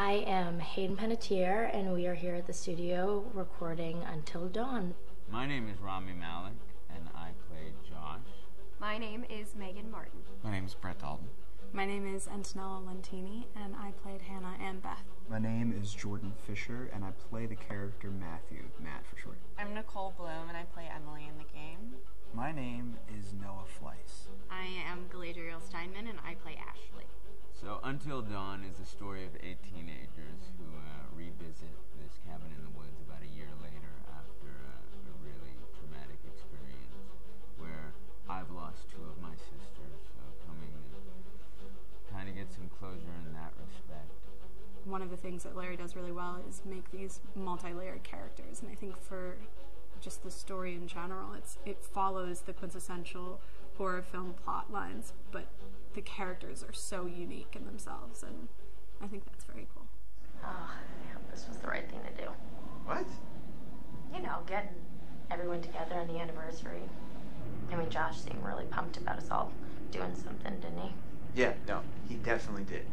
I am Hayden Panettiere, and we are here at the studio recording Until Dawn. My name is Rami Malik, and I play Josh. My name is Megan Martin. My name is Brett Dalton. My name is Antonella Lentini, and I played Hannah and Beth. My name is Jordan Fisher, and I play the character Matthew, Matt for short. I'm Nicole Bloom, and I play Emily in the game. My name is Noah Fleiss. I am Galadriel Steinman, and I play Ashley. So Until Dawn is the story of 8 teenagers who revisit this cabin in the woods about a year later after a really traumatic experience where I've lost 2 of my sisters, so coming to kind of get some closure in that respect. One of the things that Larry does really well is make these multi-layered characters, and I think for just the story in general, it follows the quintessential horror film plot lines, but the characters are so unique in themselves, and I think that's very cool. Oh, I hope this was the right thing to do. What? You know, getting everyone together on the anniversary. I mean, Josh seemed really pumped about us all doing something, didn't he? Yeah, no, he definitely did.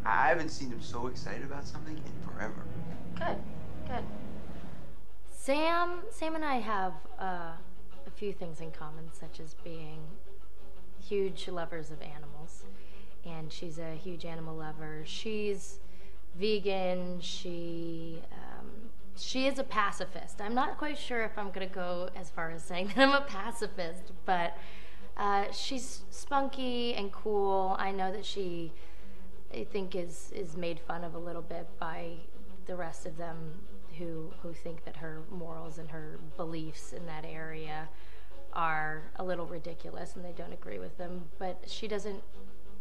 I haven't seen him so excited about something in forever. Good, good. Sam and I have a few things in common, such as being huge lovers of animals, and she's a huge animal lover. She's vegan. She is a pacifist. I'm not quite sure if I'm gonna go as far as saying that I'm a pacifist, but she's spunky and cool. I know that she, I think, is made fun of a little bit by the rest of them who think that her morals and her beliefs in that area are a little ridiculous and they don't agree with them, but she doesn't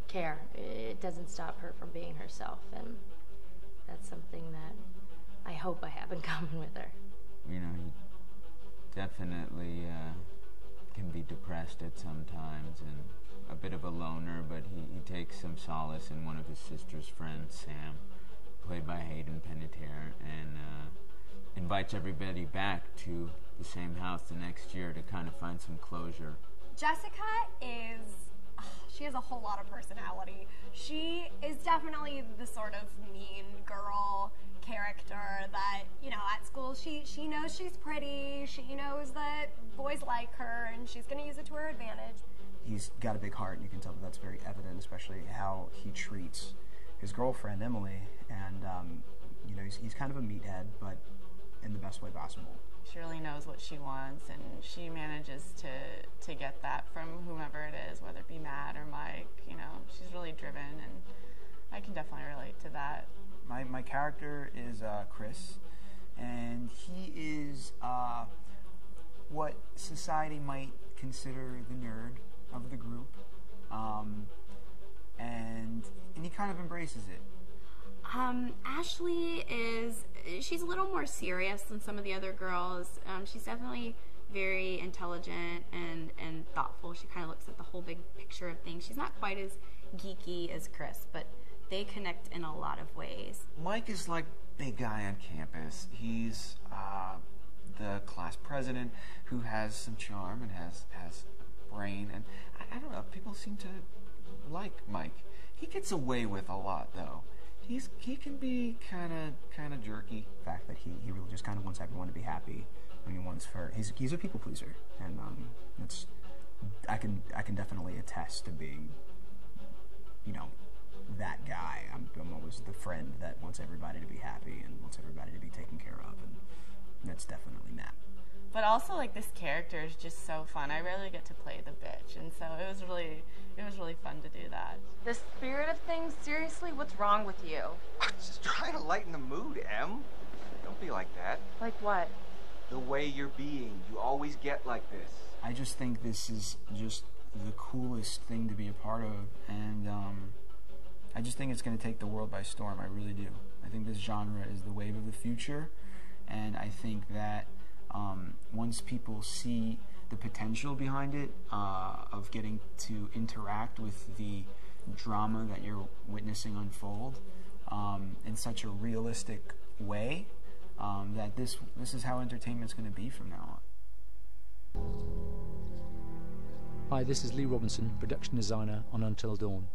care. It doesn't stop her from being herself, and that's something that I hope I have in common with her. You know, he definitely can be depressed at some times and a bit of a loner, but he takes some solace in one of his sister's friends, Sam, played by Hayden Panettiere, and invites everybody back to the same house the next year to kind of find some closure. Jessica she has a whole lot of personality. She is definitely the sort of mean girl character that, you know, at school she knows she's pretty, she knows that boys like her, and she's going to use it to her advantage. He's got a big heart, and you can tell that that's very evident, especially how he treats his girlfriend, Emily, and, you know, he's kind of a meathead, but in the best way possible. She really knows what she wants, and she manages to get that from whomever it is, whether it be Matt or Mike. You know, she's really driven, and I can definitely relate to that. My character is Chris, and he is what society might consider the nerd of the group, and he kind of embraces it. Ashley she's a little more serious than some of the other girls. She's definitely very intelligent and thoughtful. She kind of looks at the whole big picture of things. She's not quite as geeky as Chris, but they connect in a lot of ways. Mike is like big guy on campus. He's the class president who has some charm and has brain, and I don't know, people seem to like Mike. He gets away with a lot, though. He can be kind of jerky. The fact that he really just kind of wants everyone to be happy. I mean, he's a people pleaser, and I can definitely attest to being, you know, that guy. I'm always the friend that wants everybody to be happy and wants everybody to be taken care of, and that's definitely Matt. But also, like, this character is just so fun. I rarely get to play the bitch, and so it was really fun to do that. The spirit of things, seriously, what's wrong with you? I'm just trying to lighten the mood, Em. Don't be like that. Like what? The way you're being. You always get like this. I just think this is just the coolest thing to be a part of, and I just think it's going to take the world by storm. I really do. I think this genre is the wave of the future, and I think that once people see the potential behind it, of getting to interact with the drama that you're witnessing unfold in such a realistic way, that this is how entertainment's going to be from now on. Hi, this is Lee Robinson, production designer on Until Dawn.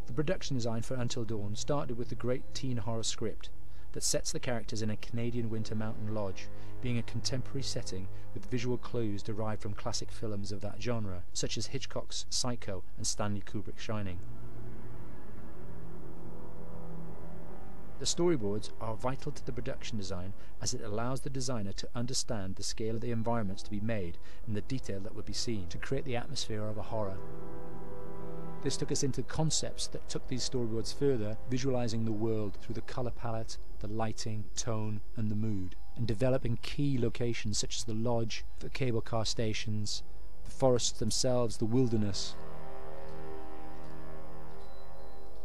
The production design for Until Dawn started with the great teen horror script that sets the characters in a Canadian winter mountain lodge, being a contemporary setting with visual clues derived from classic films of that genre, such as Hitchcock's Psycho and Stanley Kubrick's Shining. The storyboards are vital to the production design, as it allows the designer to understand the scale of the environments to be made and the detail that would be seen to create the atmosphere of a horror. This took us into concepts that took these storyboards further, visualizing the world through the color palette, the lighting, tone, and the mood, and developing key locations such as the lodge, the cable car stations, the forests themselves, the wilderness.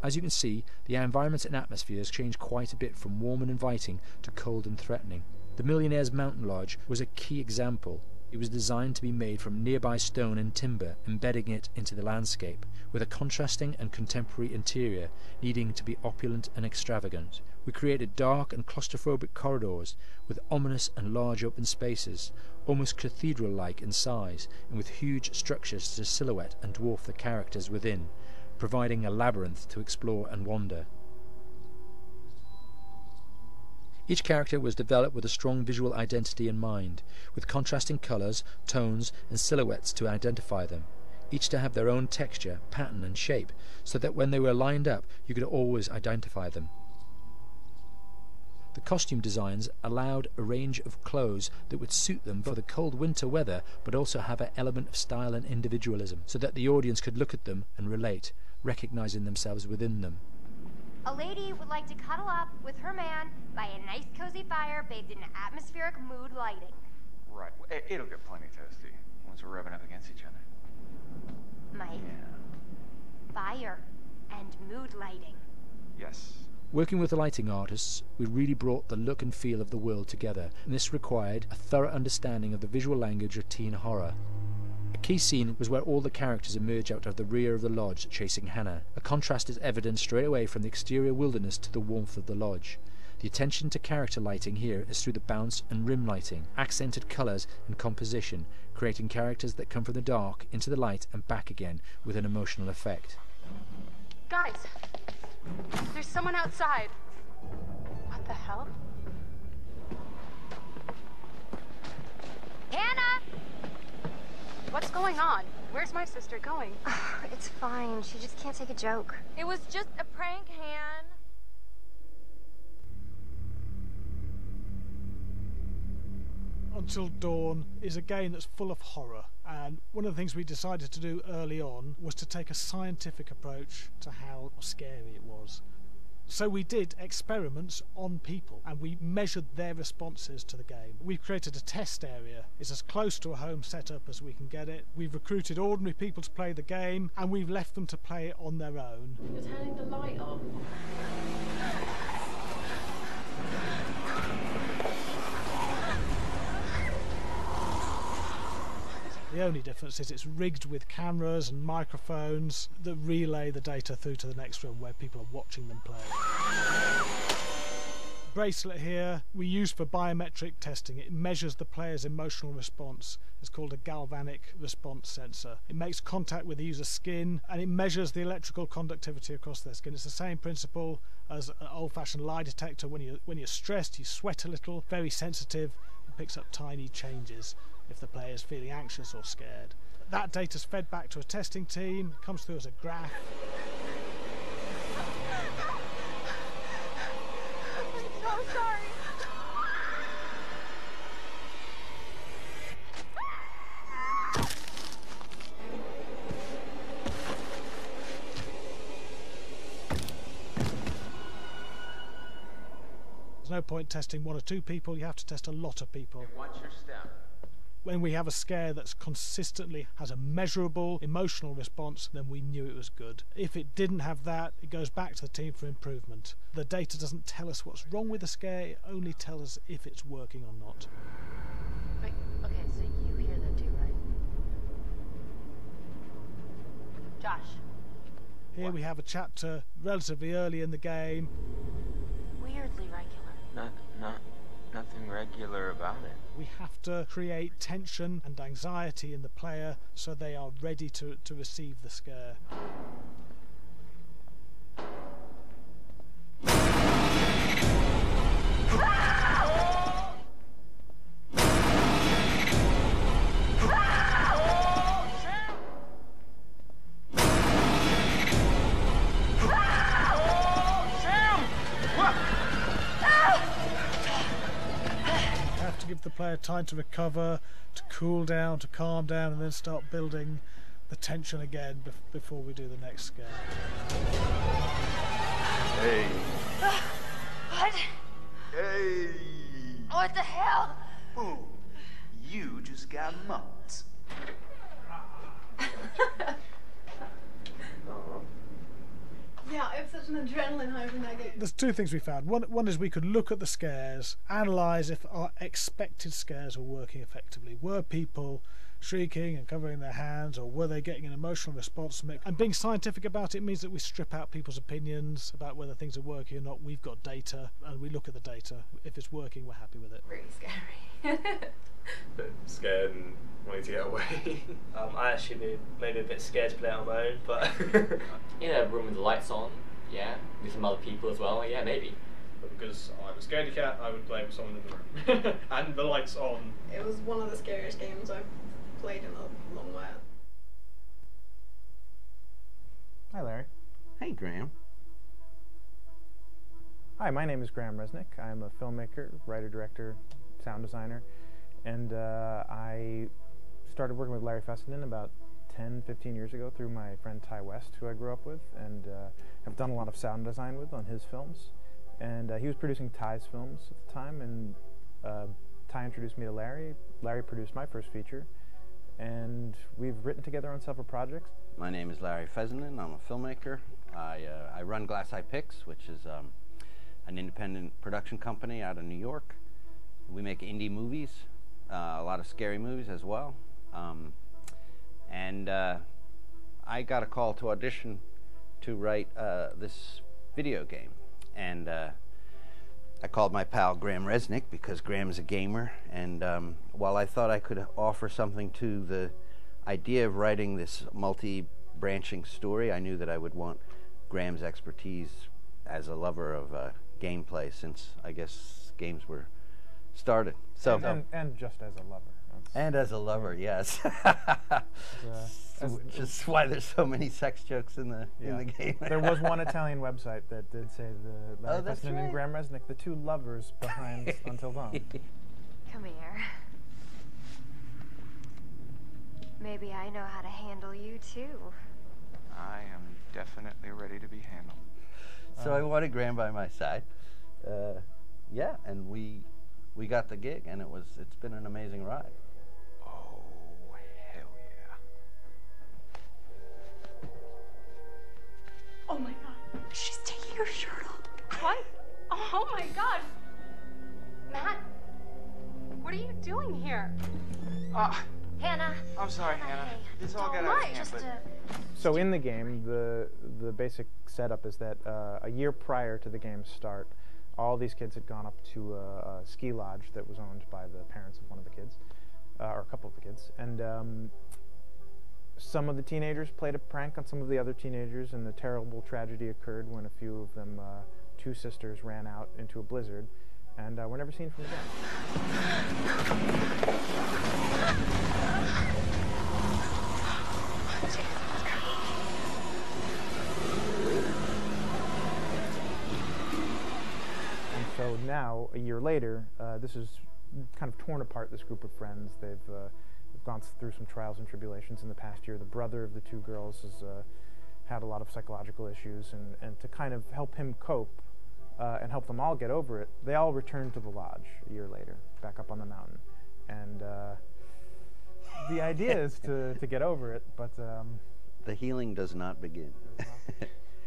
As you can see, the environments and atmospheres change quite a bit from warm and inviting to cold and threatening. The Millionaire's Mountain Lodge was a key example. It was designed to be made from nearby stone and timber, embedding it into the landscape, with a contrasting and contemporary interior needing to be opulent and extravagant. We created dark and claustrophobic corridors with ominous and large open spaces, almost cathedral-like in size, and with huge structures to silhouette and dwarf the characters within, providing a labyrinth to explore and wander. Each character was developed with a strong visual identity in mind, with contrasting colours, tones and silhouettes to identify them, each to have their own texture, pattern and shape, so that when they were lined up you could always identify them. The costume designs allowed a range of clothes that would suit them for the cold winter weather, but also have an element of style and individualism, so that the audience could look at them and relate, recognizing themselves within them. A lady would like to cuddle up with her man by a nice cozy fire bathed in atmospheric mood lighting. Right. It'll get plenty toasty once we're rubbing up against each other. Mike. Yeah. Fire and mood lighting. Yes. Working with the lighting artists, we really brought the look and feel of the world together, and this required a thorough understanding of the visual language of teen horror. A key scene was where all the characters emerge out of the rear of the lodge chasing Hannah. A contrast is evident straight away from the exterior wilderness to the warmth of the lodge. The attention to character lighting here is through the bounce and rim lighting, accented colours and composition, creating characters that come from the dark into the light and back again with an emotional effect. Guys, there's someone outside. What the hell? Hannah! What's going on? Where's my sister going? It's fine. She just can't take a joke. It was just a prank, Han. Until Dawn is a game that's full of horror, and one of the things we decided to do early on was to take a scientific approach to how scary it was. So we did experiments on people and we measured their responses to the game. We've created a test area. It's as close to a home setup as we can get it. We've recruited ordinary people to play the game and we've left them to play it on their own. You're turning the light off. The only difference is it's rigged with cameras and microphones that relay the data through to the next room where people are watching them play. Bracelet here we use for biometric testing. It measures the player's emotional response. It's called a galvanic response sensor. It makes contact with the user's skin and it measures the electrical conductivity across their skin. It's the same principle as an old-fashioned lie detector. When you're stressed, you sweat a little, very sensitive, and picks up tiny changes if the player is feeling anxious or scared. That data's fed back to a testing team, comes through as a graph. I'm so sorry. There's no point testing one or two people, you have to test a lot of people. What's your step? When we have a scare that's consistently has a measurable emotional response, then we knew it was good. If it didn't have that, it goes back to the team for improvement. The data doesn't tell us what's wrong with the scare, it only tells us if it's working or not. Wait, okay, so you hear that too, right? Josh. Here we have a chapter relatively early in the game. Weirdly regular. Nothing regular about it. We have to create tension and anxiety in the player so they are ready to receive the scare. give the player time to recover, to cool down, to calm down, and then start building the tension again before we do the next scare. Hey. What? Hey. What the hell? Boom. You just got mucked. Yeah, I have such an adrenaline high from that game. There's two things we found. One is we could look at the scares, analyse if our expected scares were working effectively. Were people shrieking and covering their hands, or were they getting an emotional response from it? And being scientific about it means that we strip out people's opinions about whether things are working or not. We've got data, and we look at the data. If it's working, we're happy with it. Really scary. Bit scared and wanting to get away. I actually be maybe a bit scared to play on my own, but in a room with the lights on, yeah, with some other people as well, yeah, maybe. But because I'm a scaredy cat, I would play with someone in the room. And the lights on. It was one of the scariest games I've played in a long while. Hi, Larry. Hey, Graham. Hi, my name is Graham Resnick. I'm a filmmaker, writer, director, sound designer, and I started working with Larry Fessenden about 10-15 years ago through my friend Ty West, who I grew up with, and have done a lot of sound design with on his films. And he was producing Ty's films at the time, and Ty introduced me to Larry. Larry produced my first feature, and we've written together on several projects. My name is Larry Fessenden. I'm a filmmaker. I run Glass Eye Pix, which is an independent production company out of New York. We make indie movies, a lot of scary movies as well. And I got a call to audition to write this video game. And I called my pal Graham Resnick because Graham's a gamer. And while I thought I could offer something to the idea of writing this multi-branching story, I knew that I would want Graham's expertise as a lover of gameplay, since I guess games were started. So and just as a lover. And as a lover, yes. Just why there's so many sex jokes in the game. There was one Italian website that did say the Larry that's Fessenden right. and Graham Resnick, the two lovers behind Untill Dawn. Come here. Maybe I know how to handle you too. I am definitely ready to be handled. So I wanted Graham by my side. Yeah, and we got the gig, and it's been an amazing ride. Oh, hell yeah. Oh my god. She's taking her shirt off. What? Oh my god. Matt, what are you doing here? Hannah. I'm sorry, Hannah. This all got out of hand, but... So in the game, the basic setup is that a year prior to the game's start, all these kids had gone up to a ski lodge that was owned by the parents of one of the kids, or a couple of the kids, and some of the teenagers played a prank on some of the other teenagers, and the terrible tragedy occurred when a few of them, two sisters, ran out into a blizzard, and were never seen from again. So now, a year later, this is kind of torn apart, this group of friends. They've gone through some trials and tribulations in the past year. The brother of the two girls has had a lot of psychological issues, and to kind of help him cope and help them all get over it, they all returned to the lodge a year later, back up on the mountain. And the idea is to get over it, but... the healing does not begin.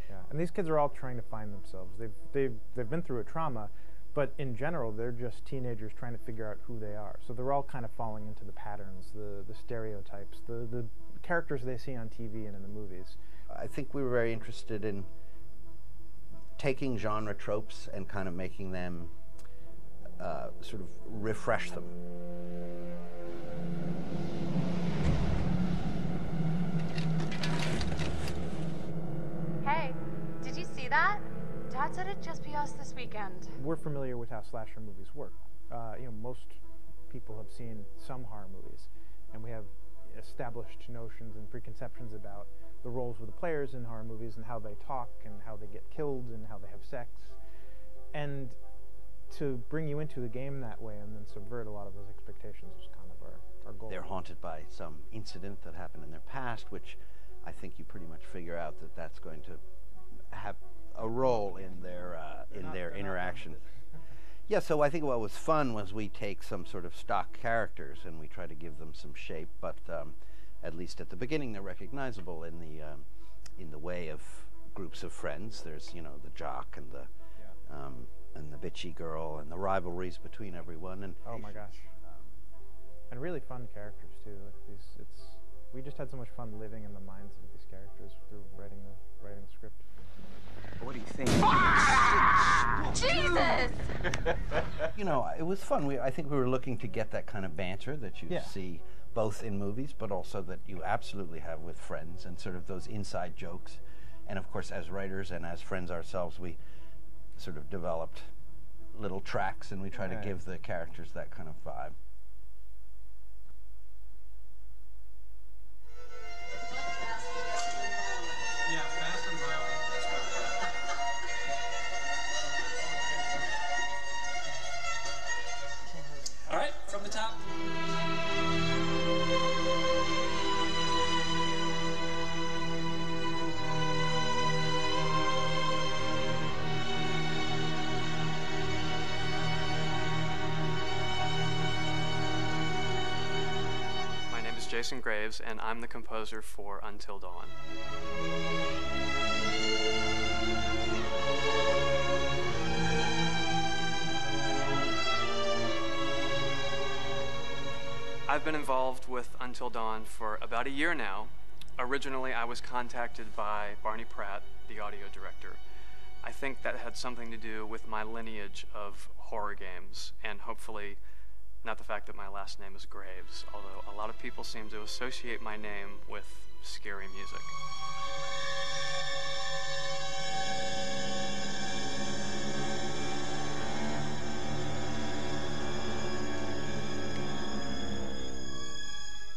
Yeah, and these kids are all trying to find themselves. They've been through a trauma, but in general, they're just teenagers trying to figure out who they are. So they're all kind of falling into the patterns, the stereotypes, the characters they see on TV and in the movies. I think we were very interested in taking genre tropes and kind of making them sort of refresh them. Hey, did you see that? Dad said it'd just be us this weekend. We're familiar with how slasher movies work. Most people have seen some horror movies, and we have established notions and preconceptions about the roles of the players in horror movies and how they talk and how they get killed and how they have sex. And to bring you into the game that way and then subvert a lot of those expectations was kind of our goal. They're haunted by some incident that happened in their past, which I think you pretty much figure out that that's going to have a role in their interaction. Yeah, so I think what was fun was we take some sort of stock characters and we try to give them some shape, but at least at the beginning they're recognizable in the way of groups of friends. There's, you know, the jock and the bitchy girl and the rivalries between everyone. And oh my gosh, and really fun characters too. Like we just had so much fun living in the minds of these characters through writing the script. What do you think? Jesus! You know, it was fun. I think we were looking to get that kind of banter that you see both in movies, but also that you absolutely have with friends, and sort of those inside jokes. And of course, as writers and as friends ourselves, we sort of developed little tracks, and we try to give the characters that kind of vibe. All right, from the top. My name is Jason Graves, and I'm the composer for Untill Dawn. I've been involved with Untill Dawn for about a year now. Originally, I was contacted by Barney Pratt, the audio director. I think that had something to do with my lineage of horror games, and hopefully not the fact that my last name is Graves, although a lot of people seem to associate my name with scary music.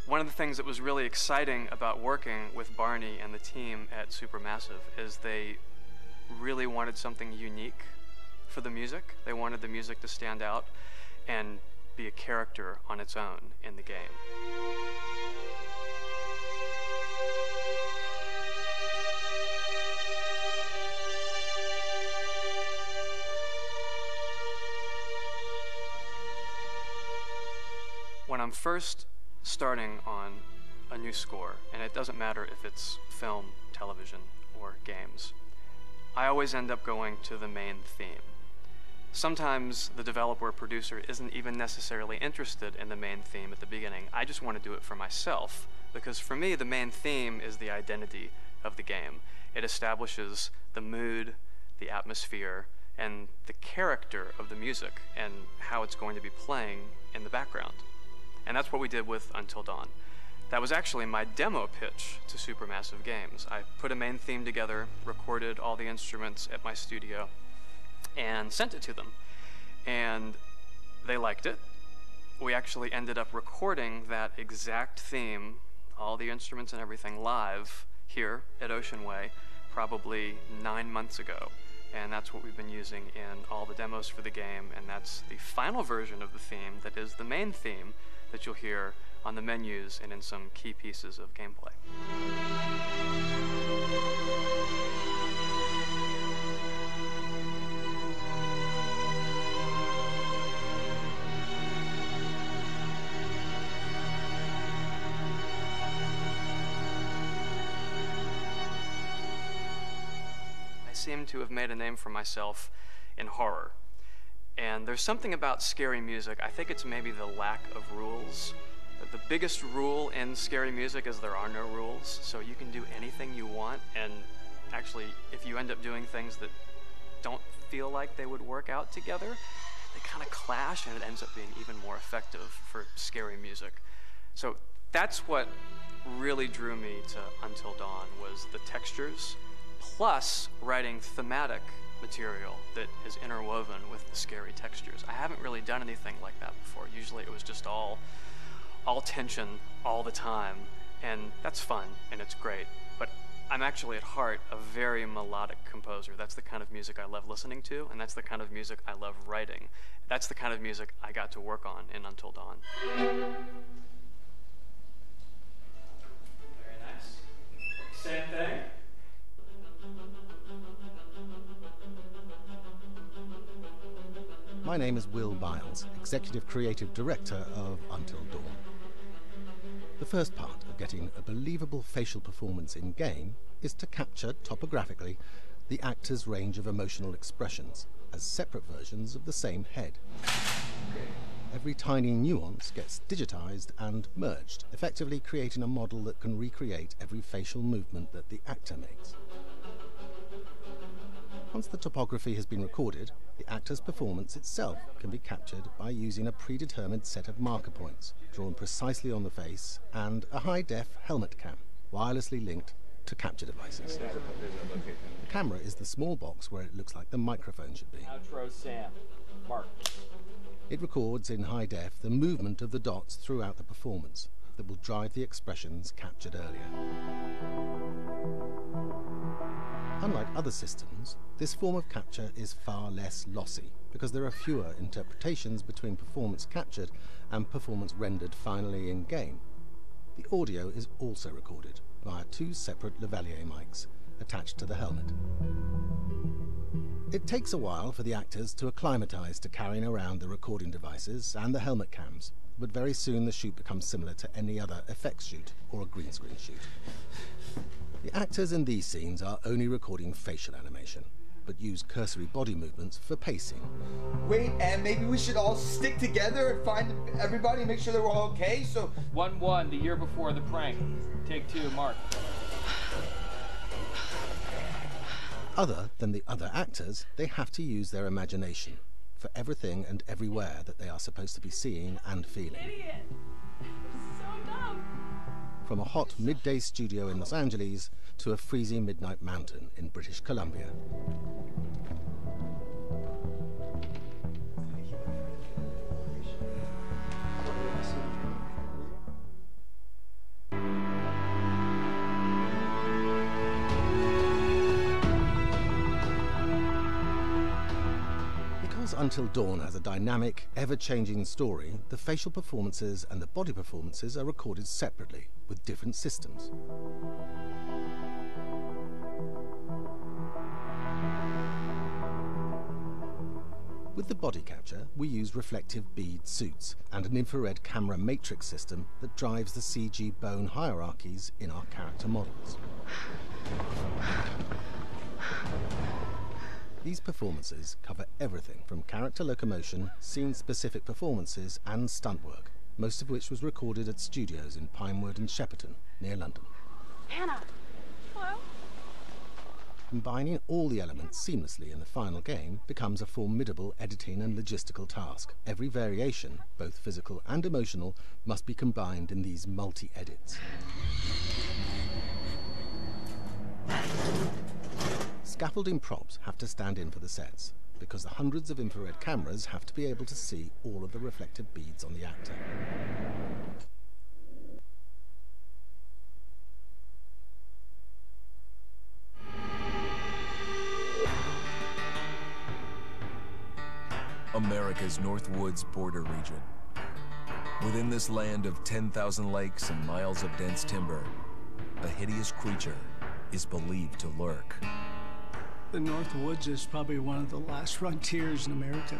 One of the things that was really exciting about working with Barney and the team at Supermassive is they really wanted something unique for the music. They wanted the music to stand out and be a character on its own in the game. When I'm first starting on a new score, and it doesn't matter if it's film, television, or games, I always end up going to the main theme. Sometimes the developer or producer isn't even necessarily interested in the main theme at the beginning. I just want to do it for myself, because for me, the main theme is the identity of the game. It establishes the mood, the atmosphere, and the character of the music, and how it's going to be playing in the background. And that's what we did with Untill Dawn. That was actually my demo pitch to Supermassive Games. I put a main theme together, recorded all the instruments at my studio, and sent it to them. And they liked it. We actually ended up recording that exact theme, all the instruments and everything, live here at Ocean Way, probably 9 months ago. And that's what we've been using in all the demos for the game, and that's the final version of the theme that is the main theme that you'll hear on the menus and in some key pieces of gameplay. I seem to have made a name for myself in horror. And there's something about scary music, I think it's maybe the lack of rules. The biggest rule in scary music is there are no rules, so you can do anything you want, and actually, if you end up doing things that don't feel like they would work out together, they kind of clash, and it ends up being even more effective for scary music. So that's what really drew me to Untill Dawn, was the textures, plus writing thematic material that is interwoven with the scary textures. I haven't really done anything like that before. Usually it was just all tension all the time, and that's fun and it's great. But I'm actually at heart a very melodic composer. That's the kind of music I love listening to, and that's the kind of music I love writing. That's the kind of music I got to work on in Until Dawn. Very nice. Same thing. My name is Will Biles, Executive Creative Director of Until Dawn. The first part of getting a believable facial performance in-game is to capture, topographically, the actor's range of emotional expressions as separate versions of the same head. Every tiny nuance gets digitized and merged, effectively creating a model that can recreate every facial movement that the actor makes. Once the topography has been recorded, the actor's performance itself can be captured by using a predetermined set of marker points drawn precisely on the face and a high-def helmet cam, wirelessly linked to capture devices. The camera is the small box where it looks like the microphone should be. Outro Sam. Mark. It records in high def the movement of the dots throughout the performance that will drive the expressions captured earlier. Unlike other systems, this form of capture is far less lossy because there are fewer interpretations between performance captured and performance rendered finally in-game. The audio is also recorded via two separate lavalier mics attached to the helmet. It takes a while for the actors to acclimatize to carrying around the recording devices and the helmet cams, but very soon the shoot becomes similar to any other effects shoot or a green screen shoot. The actors in these scenes are only recording facial animation, but use cursory body movements for pacing. Wait, and maybe we should all stick together and find everybody and make sure they're all okay, so... 1-1, the year before the prank. Take 2, Mark. Other than the other actors, they have to use their imagination for everything and everywhere that they are supposed to be seeing and feeling. Idiot. So dumb. From a hot midday studio in Los Angeles to a freezing midnight mountain in British Columbia. Because Until Dawn has a dynamic, ever-changing story, the facial performances and the body performances are recorded separately with different systems. With the body capture, we use reflective bead suits and an infrared camera matrix system that drives the CG bone hierarchies in our character models. These performances cover everything from character locomotion, scene-specific performances and stunt work, most of which was recorded at studios in Pinewood and Shepperton, near London. Anna. Hello? Combining all the elements seamlessly in the final game becomes a formidable editing and logistical task. Every variation, both physical and emotional, must be combined in these multi-edits. Scaffolding props have to stand in for the sets, because the hundreds of infrared cameras have to be able to see all of the reflective beads on the actor. America's Northwoods border region. Within this land of 10,000 lakes and miles of dense timber, a hideous creature is believed to lurk. The Northwoods is probably one of the last frontiers in America.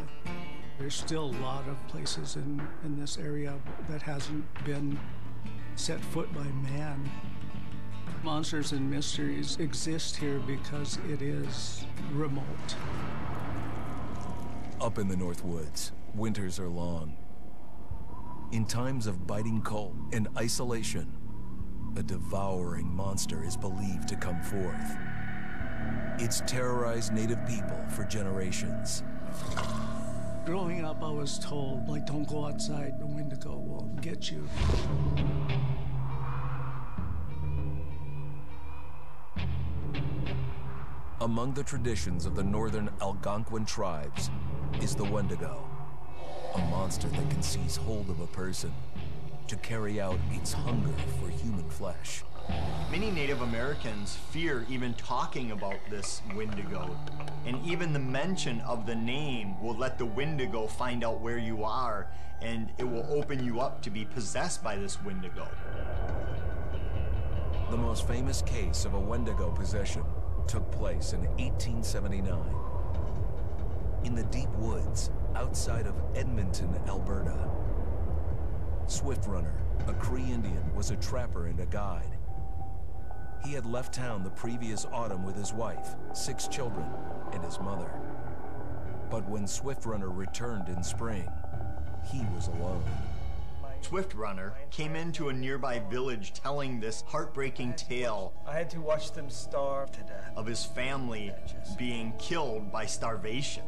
There's still a lot of places in this area that hasn't been set foot by man. Monsters and mysteries exist here because it is remote. Up in the Northwoods, winters are long. In times of biting cold and isolation, a devouring monster is believed to come forth. It's terrorized native people for generations. Growing up, I was told, like, don't go outside, the Wendigo will get you. Among the traditions of the northern Algonquin tribes is the Wendigo, a monster that can seize hold of a person to carry out its hunger for human flesh. Many Native Americans fear even talking about this Wendigo, and even the mention of the name will let the Wendigo find out where you are, and it will open you up to be possessed by this Wendigo. The most famous case of a Wendigo possession took place in 1879. In the deep woods outside of Edmonton, Alberta. Swift Runner, a Cree Indian, was a trapper and a guide. He had left town the previous autumn with his wife, 6 children, and his mother. But when Swift Runner returned in spring, he was alone. Swift Runner came into a nearby village telling this heartbreaking tale. I had to watch them starve to death. Of his family being killed by starvation,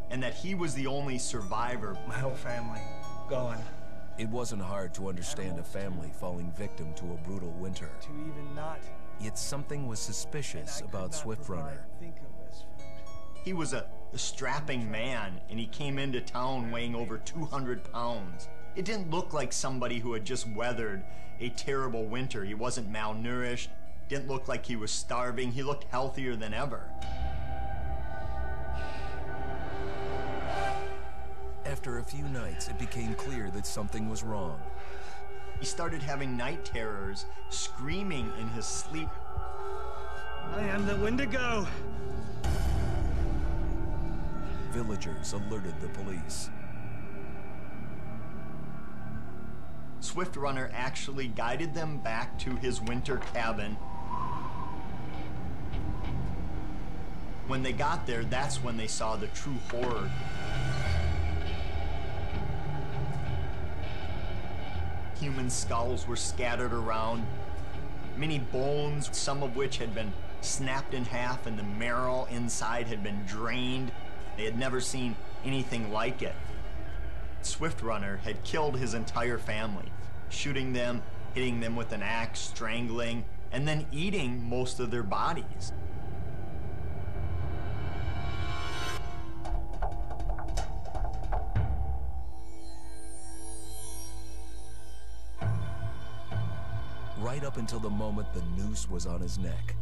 and that he was the only survivor. My whole family gone. It wasn't hard to understand a family falling victim to a brutal winter. To even not. Yet something was suspicious about Swift Runner. He was a strapping man, and he came into town weighing over 200 pounds. It didn't look like somebody who had just weathered a terrible winter. He wasn't malnourished, didn't look like he was starving. He looked healthier than ever. After a few nights, it became clear that something was wrong. He started having night terrors, screaming in his sleep. I am the Wendigo! Villagers alerted the police. Swift Runner actually guided them back to his winter cabin. When they got there, that's when they saw the true horror. Human skulls were scattered around. Many bones, some of which had been snapped in half, and the marrow inside had been drained. They had never seen anything like it. Swift Runner had killed his entire family, shooting them, hitting them with an axe, strangling, and then eating most of their bodies. Right up until the moment the noose was on his neck,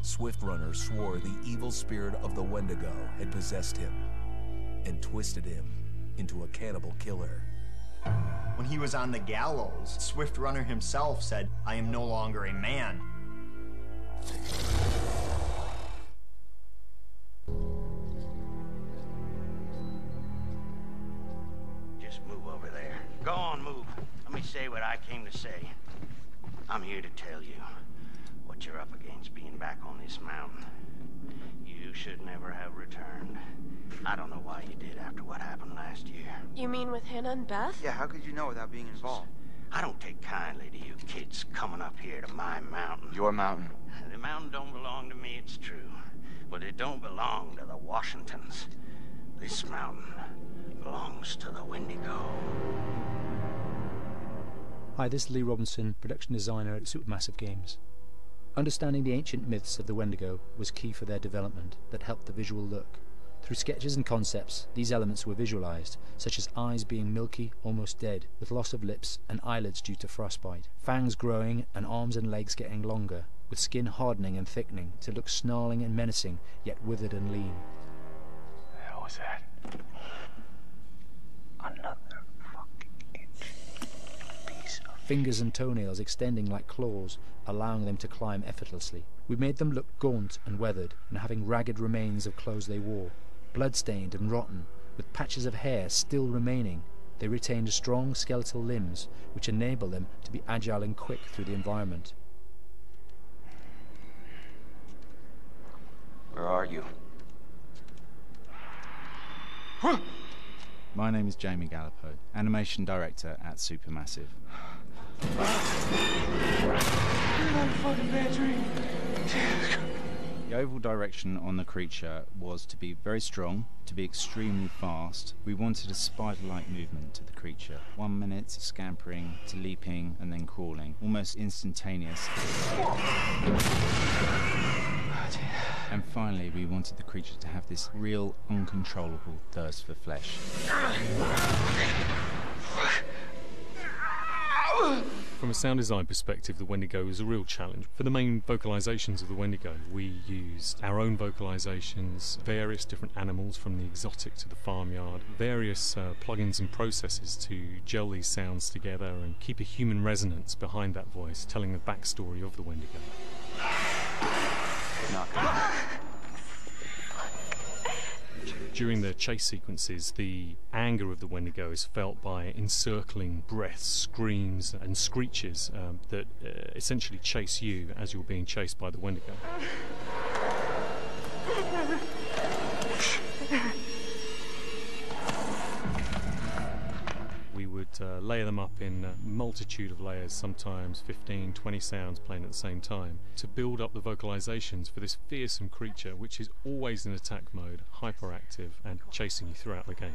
Swift Runner swore the evil spirit of the Wendigo had possessed him and twisted him into a cannibal killer. When he was on the gallows, Swift Runner himself said, "I am no longer a man." Just move over there. Go on, move. Let me say what I came to say. I'm here to tell you what you're up against being back on this mountain. You should never have returned. I don't know why you did after what happened last year. You mean with Hannah and Beth? Yeah, how could you know without being involved? I don't take kindly to you kids coming up here to my mountain. Your mountain. The mountain don't belong to me, it's true. But it don't belong to the Washingtons. This mountain belongs to the Wendigo. Hi, this is Lee Robinson, production designer at Supermassive Games. Understanding the ancient myths of the Wendigo was key for their development that helped the visual look. Through sketches and concepts, these elements were visualized, such as eyes being milky, almost dead, with loss of lips and eyelids due to frostbite, fangs growing and arms and legs getting longer, with skin hardening and thickening to look snarling and menacing, yet withered and lean. The hell was that? Another fucking piece of... Fingers and toenails extending like claws, allowing them to climb effortlessly. We made them look gaunt and weathered, and having ragged remains of clothes they wore. Blood-stained and rotten, with patches of hair still remaining, they retained strong skeletal limbs, which enable them to be agile and quick through the environment. Where are you? My name is Jamie Gallipo, animation director at Supermassive. The overall direction on the creature was to be very strong, to be extremely fast. We wanted a spider-like movement to the creature. 1 minute scampering to leaping and then crawling, almost instantaneous. And finally, we wanted the creature to have this real, uncontrollable thirst for flesh. From a sound design perspective, the Wendigo is a real challenge. For the main vocalisations of the Wendigo, we used our own vocalisations, various different animals from the exotic to the farmyard, various plugins and processes to gel these sounds together and keep a human resonance behind that voice, telling the backstory of the Wendigo. During the chase sequences, the anger of the Wendigo is felt by encircling breaths, screams and screeches that essentially chase you as you're being chased by the Wendigo. We would layer them up in a multitude of layers, sometimes 15, 20 sounds playing at the same time, to build up the vocalizations for this fearsome creature which is always in attack mode, hyperactive and chasing you throughout the game.